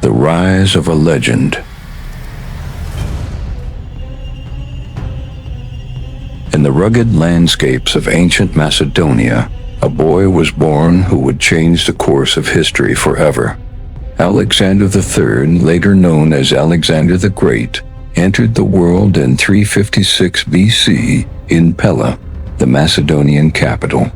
The rise of a legend. In the rugged landscapes of ancient Macedonia, a boy was born who would change the course of history forever. Alexander III, later known as Alexander the Great, entered the world in 356 BC in Pella, the Macedonian capital.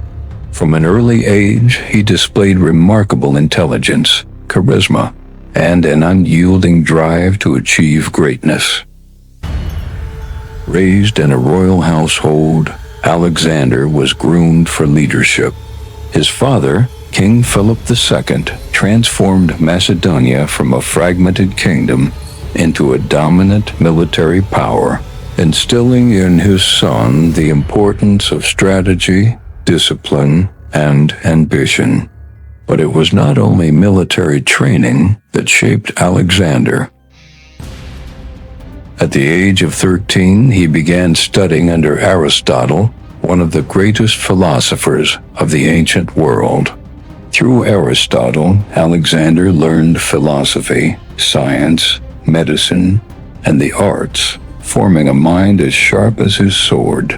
From an early age, he displayed remarkable intelligence, charisma, and an unyielding drive to achieve greatness. Raised in a royal household, Alexander was groomed for leadership. His father, King Philip II, transformed Macedonia from a fragmented kingdom into a dominant military power, instilling in his son the importance of strategy, discipline, and ambition. But it was not only military training that shaped Alexander. At the age of 13, he began studying under Aristotle, one of the greatest philosophers of the ancient world. Through Aristotle, Alexander learned philosophy, science, medicine, and the arts, forming a mind as sharp as his sword.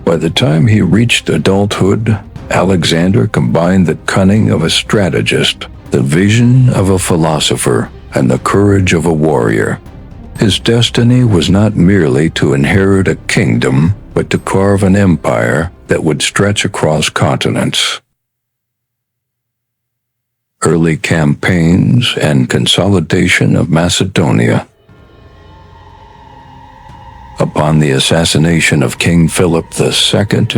By the time he reached adulthood, Alexander combined the cunning of a strategist, the vision of a philosopher, and the courage of a warrior. His destiny was not merely to inherit a kingdom, but to carve an empire that would stretch across continents. Early campaigns and consolidation of Macedonia. Upon the assassination of King Philip II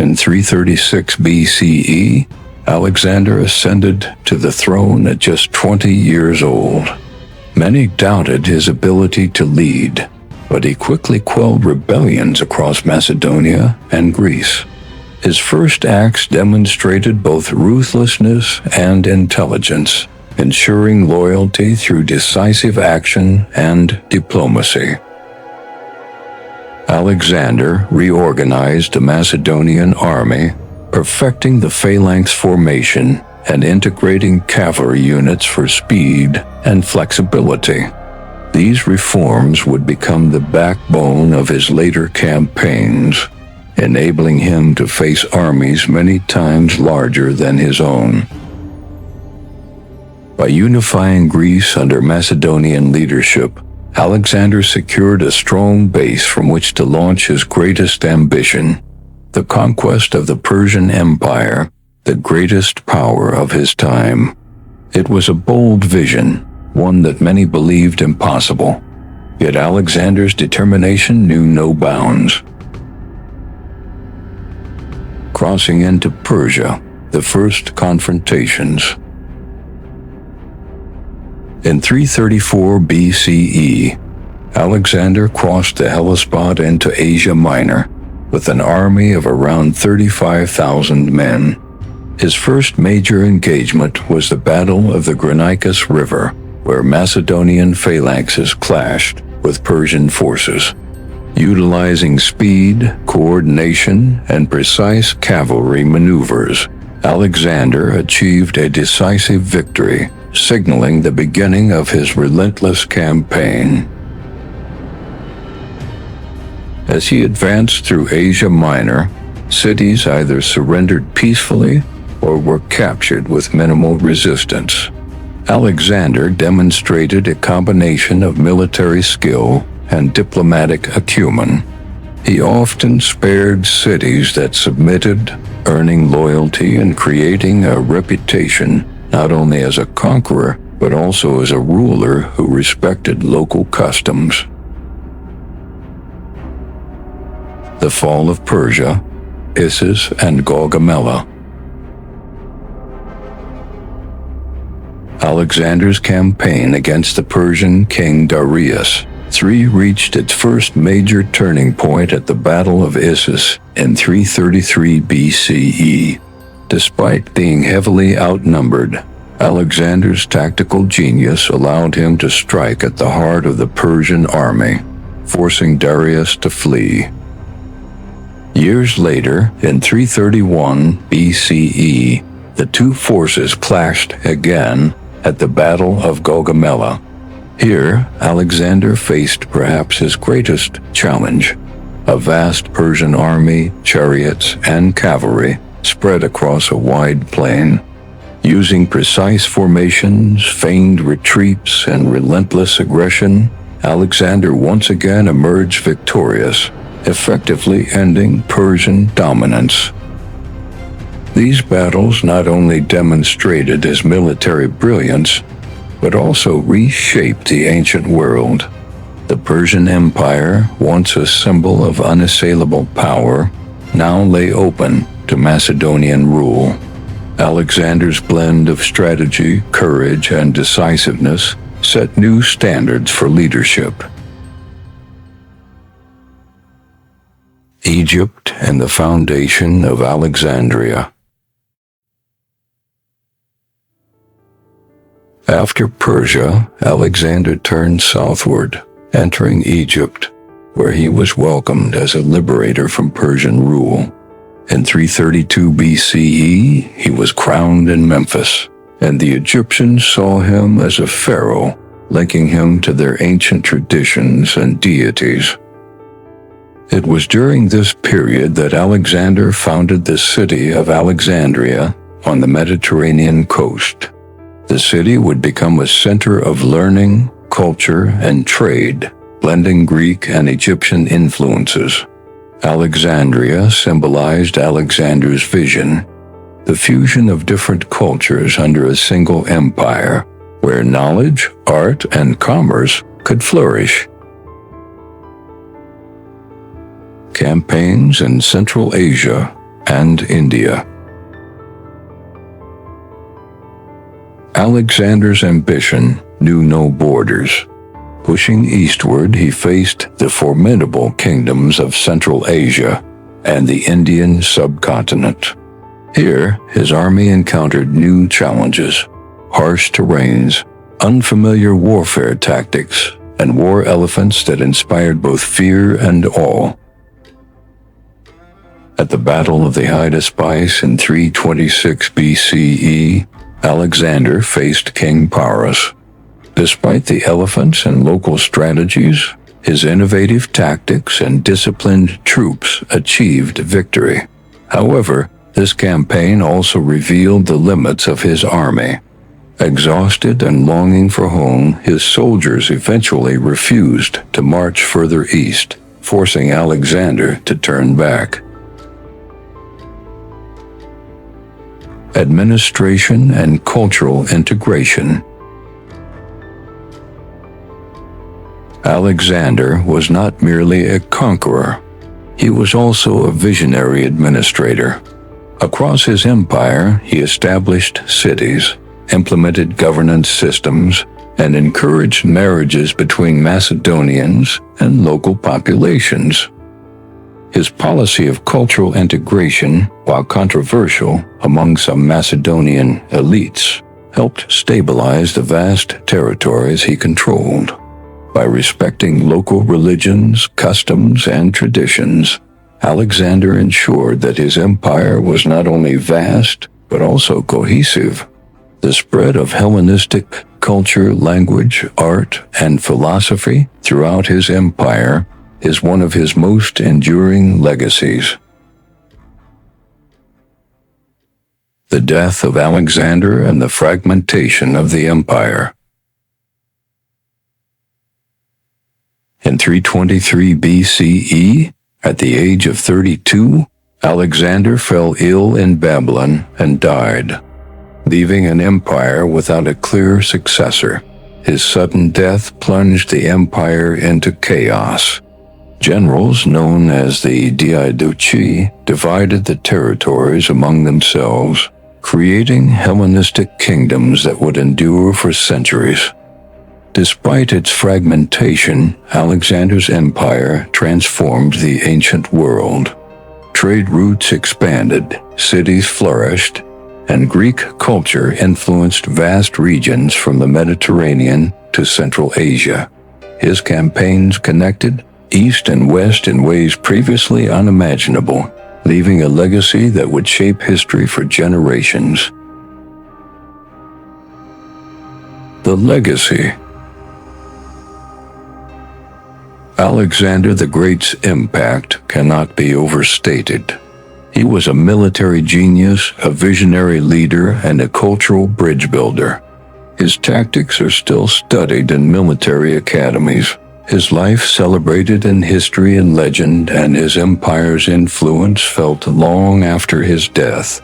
in 336 BCE, Alexander ascended to the throne at just 20 years old. Many doubted his ability to lead, but he quickly quelled rebellions across Macedonia and Greece. His first acts demonstrated both ruthlessness and intelligence, ensuring loyalty through decisive action and diplomacy. Alexander reorganized the Macedonian army, perfecting the phalanx formation and integrating cavalry units for speed and flexibility. These reforms would become the backbone of his later campaigns, enabling him to face armies many times larger than his own. By unifying Greece under Macedonian leadership, Alexander secured a strong base from which to launch his greatest ambition, the conquest of the Persian Empire, the greatest power of his time. It was a bold vision, one that many believed impossible. Yet Alexander's determination knew no bounds. Crossing into Persia, the first confrontations. In 334 BCE, Alexander crossed the Hellespont into Asia Minor with an army of around 35,000 men. His first major engagement was the Battle of the Granicus River, where Macedonian phalanxes clashed with Persian forces. Utilizing speed, coordination, and precise cavalry maneuvers, Alexander achieved a decisive victory, signaling the beginning of his relentless campaign. As he advanced through Asia Minor, cities either surrendered peacefully or were captured with minimal resistance. Alexander demonstrated a combination of military skill and diplomatic acumen. He often spared cities that submitted, earning loyalty and creating a reputation not only as a conqueror, but also as a ruler who respected local customs. The fall of Persia, Issus and Gaugamela. Alexander's campaign against the Persian king Darius III reached its first major turning point at the Battle of Issus in 333 BCE. Despite being heavily outnumbered, Alexander's tactical genius allowed him to strike at the heart of the Persian army, forcing Darius to flee. Years later, in 331 BCE, the two forces clashed again, at the Battle of Gaugamela. Here, Alexander faced perhaps his greatest challenge: a vast Persian army, chariots, and cavalry spread across a wide plain. Using precise formations, feigned retreats, and relentless aggression, Alexander once again emerged victorious, effectively ending Persian dominance. These battles not only demonstrated his military brilliance, but also reshaped the ancient world. The Persian Empire, once a symbol of unassailable power, now lay open to Macedonian rule. Alexander's blend of strategy, courage, and decisiveness set new standards for leadership. Egypt and the foundation of Alexandria. After Persia, Alexander turned southward, entering Egypt, where he was welcomed as a liberator from Persian rule. In 332 BCE, he was crowned in Memphis, and the Egyptians saw him as a pharaoh, linking him to their ancient traditions and deities. It was during this period that Alexander founded the city of Alexandria on the Mediterranean coast. The city would become a center of learning, culture, and trade, blending Greek and Egyptian influences. Alexandria symbolized Alexander's vision, the fusion of different cultures under a single empire, where knowledge, art, and commerce could flourish. Campaigns in Central Asia and India. Alexander's ambition knew no borders. Pushing eastward, he faced the formidable kingdoms of Central Asia and the Indian subcontinent. Here, his army encountered new challenges: harsh terrains, unfamiliar warfare tactics, and war elephants that inspired both fear and awe. At the Battle of the Hydaspes in 326 BCE, Alexander faced King Paris. Despite the elephants and local strategies, his innovative tactics and disciplined troops achieved victory. However, this campaign also revealed the limits of his army. Exhausted and longing for home, his soldiers eventually refused to march further east, forcing Alexander to turn back. Administration and cultural integration. Alexander was not merely a conqueror. He was also a visionary administrator. Across his empire, he established cities, implemented governance systems, and encouraged marriages between Macedonians and local populations. His policy of cultural integration, while controversial among some Macedonian elites, helped stabilize the vast territories he controlled. By respecting local religions, customs, and traditions, Alexander ensured that his empire was not only vast, but also cohesive. The spread of Hellenistic culture, language, art, and philosophy throughout his empire is one of his most enduring legacies. The death of Alexander and the fragmentation of the empire. In 323 BCE, at the age of 32, Alexander fell ill in Babylon and died, leaving an empire without a clear successor. His sudden death plunged the empire into chaos. Generals known as the Diadochi divided the territories among themselves, creating Hellenistic kingdoms that would endure for centuries. Despite its fragmentation, Alexander's empire transformed the ancient world. Trade routes expanded, cities flourished, and Greek culture influenced vast regions from the Mediterranean to Central Asia. His campaigns connected East and West in ways previously unimaginable, leaving a legacy that would shape history for generations. a legacy. Alexander the Great's impact cannot be overstated. He was a military genius, a visionary leader, and a cultural bridge builder. His tactics are still studied in military academies, his life celebrated in history and legend, and his empire's influence felt long after his death.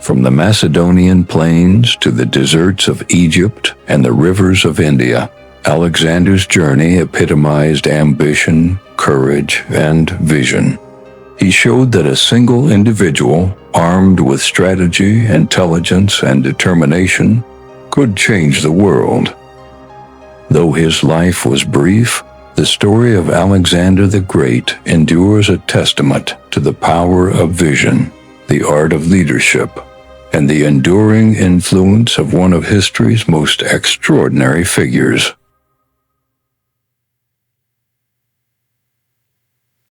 From the Macedonian plains to the deserts of Egypt and the rivers of India, Alexander's journey epitomized ambition, courage, and vision. He showed that a single individual, armed with strategy, intelligence, and determination, could change the world. Though his life was brief, the story of Alexander the Great endures a testament to the power of vision, the art of leadership, and the enduring influence of one of history's most extraordinary figures.